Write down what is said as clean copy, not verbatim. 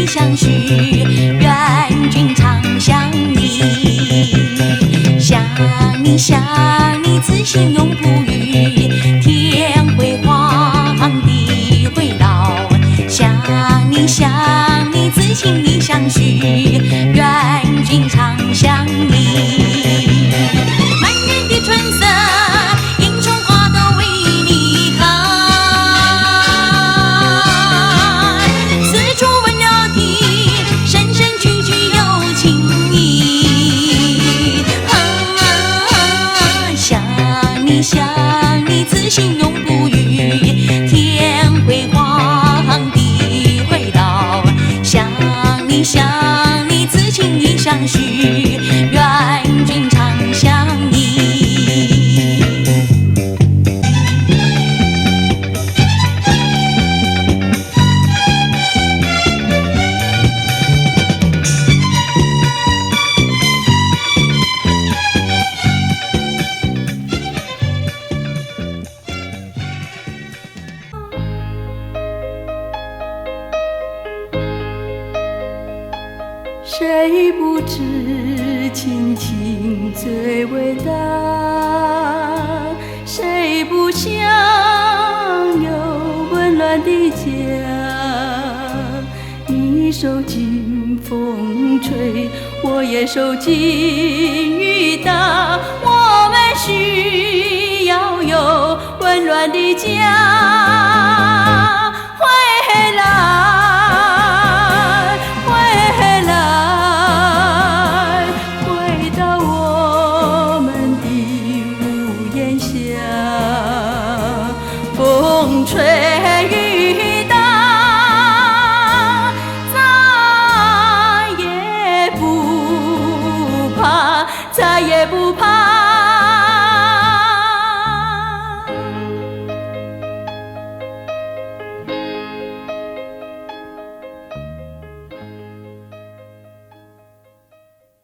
相许，愿君常想你。想你想你，此心永不渝。天会黄，地会老。想你想你，此心已相许，愿君常想你。满园的春色，迎春花都为你开。四处闻鸟啼，声声句句有情意。想你想你，此心永不渝。天会黄，地会老。想你想你，此情已相许，愿君常想你。谁不知亲情最伟大？谁不想有温暖的家？你受尽风吹，我也受尽雨打。我们需要有温暖的家。